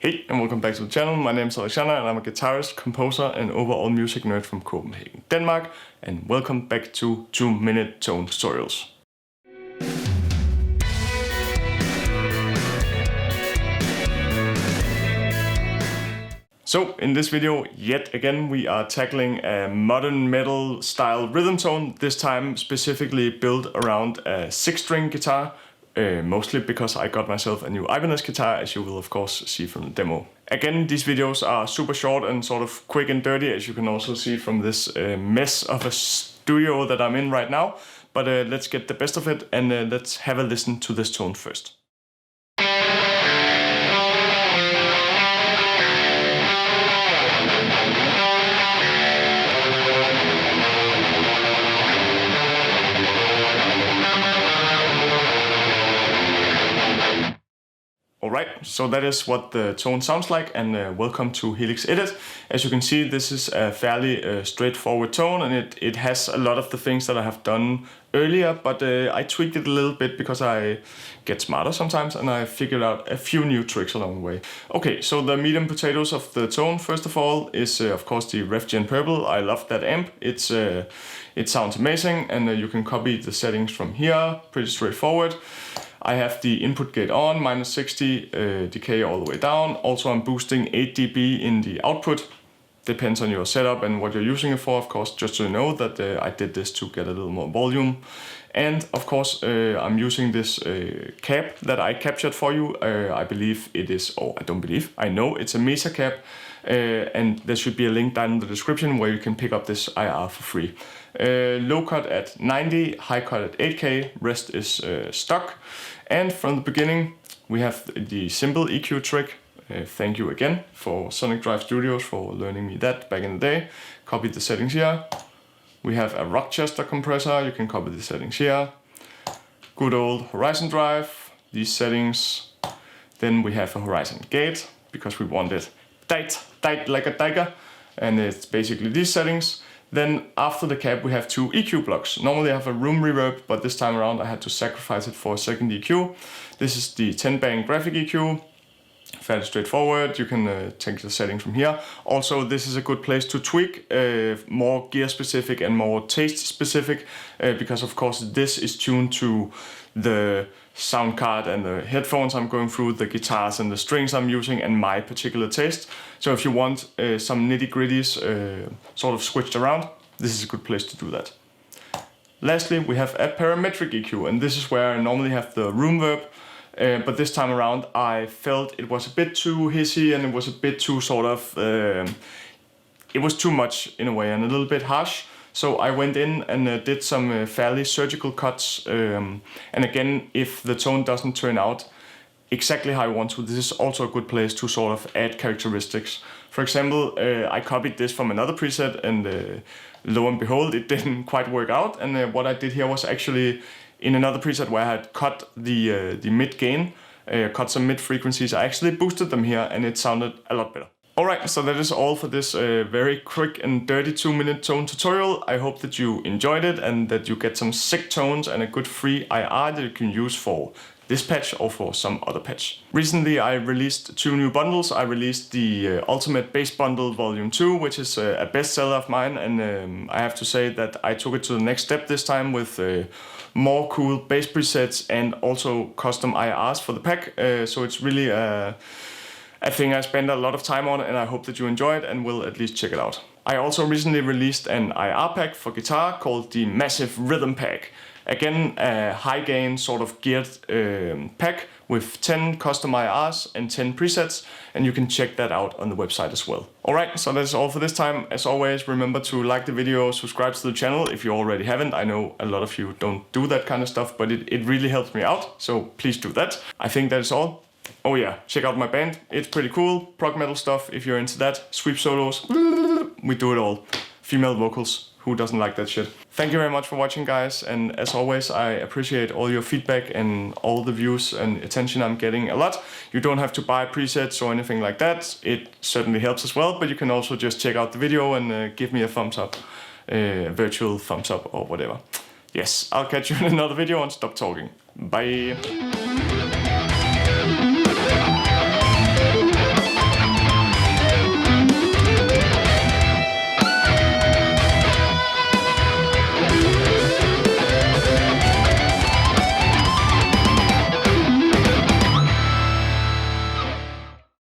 Hey and welcome back to the channel. My name is Alexander and I'm a guitarist, composer and overall music nerd from Copenhagen, Denmark, and welcome back to 2-minute tone tutorials. So in this video, yet again, we are tackling a modern metal style rhythm tone, this time specifically built around a 6-string guitar. Mostly because I got myself a new Ibanez guitar, as you will of course see from the demo. Again, these videos are super short and sort of quick and dirty, as you can also see from this mess of a studio that I'm in right now. But let's get the best of it and let's have a listen to this tone first. Alright, so that is what the tone sounds like, and welcome to Helix Edit. As you can see, this is a fairly straightforward tone, and it has a lot of the things that I have done earlier, but I tweaked it a little bit because I get smarter sometimes and I figured out a few new tricks along the way. Okay, so the meat and potatoes of the tone, first of all, is of course the RefGen Purple. I love that amp. It sounds amazing, and you can copy the settings from here, pretty straightforward. I have the input gate on, -60, decay all the way down. Also I'm boosting 8 dB in the output. Depends on your setup and what you're using it for, of course, just so you know that I did this to get a little more volume. And of course I'm using this cab that I captured for you. I believe it is, or I don't believe, I know it's a Mesa cab. And there should be a link down in the description where you can pick up this IR for free. Low cut at 90, high cut at 8K, rest is stock. And from the beginning we have the simple EQ trick. Thank you again for Sonic Drive Studios for learning me that back in the day. Copy the settings here. We have a Rochester compressor, you can copy the settings here. Good old Horizon Drive, these settings. Then we have a Horizon gate, because we want it tight like a tiger, and it's basically these settings. Then after the cab we have 2 EQ blocks. Normally I have a room reverb, but this time around I had to sacrifice it for a second EQ. This is the 10-bang graphic EQ. Fairly straightforward, you can take the settings from here. Also, this is a good place to tweak, more gear specific and more taste specific, because of course this is tuned to the sound card and the headphones I'm going through, the guitars and the strings I'm using, and my particular taste. So if you want some nitty-gritties sort of switched around, this is a good place to do that. Lastly, we have a parametric EQ, and this is where I normally have the room verb. But this time around I felt it was a bit too hissy, and it was a bit too sort of, it was too much in a way and a little bit harsh. So I went in and did some fairly surgical cuts, and again, if the tone doesn't turn out exactly how I want to, this is also a good place to sort of add characteristics. For example, I copied this from another preset, and lo and behold, it didn't quite work out, and what I did here was actually in another preset where I had cut the mid gain, cut some mid frequencies, I actually boosted them here and it sounded a lot better. Alright, so that is all for this very quick and dirty 2-minute tone tutorial. I hope that you enjoyed it and that you get some sick tones and a good free IR that you can use for this patch or for some other patch. Recently I released 2 new bundles. I released the Ultimate Bass Bundle Volume 2, which is a bestseller of mine, and I have to say that I took it to the next step this time with more cool bass presets and also custom IRs for the pack. So it's really a thing I spend a lot of time on, and I hope that you enjoy it and will at least check it out. I also recently released an IR pack for guitar called the Massive Rhythm Pack. Again, a high gain sort of geared pack with 10 custom IRs and 10 presets, and you can check that out on the website as well. Alright, so that's all for this time. As always, remember to like the video, subscribe to the channel if you already haven't. I know a lot of you don't do that kind of stuff, but it really helps me out, so please do that. I think that is all. Oh yeah, check out my band, it's pretty cool. Prog metal stuff if you're into that. Sweep solos, we do it all. Female vocals. Who doesn't like that shit? Thank you very much for watching, guys, and as always I appreciate all your feedback and all the views and attention I'm getting a lot. You don't have to buy presets or anything like that. It certainly helps as well, but you can also just check out the video and give me a thumbs up, a virtual thumbs up or whatever. Yes, I'll catch you in another video and stop talking. Bye!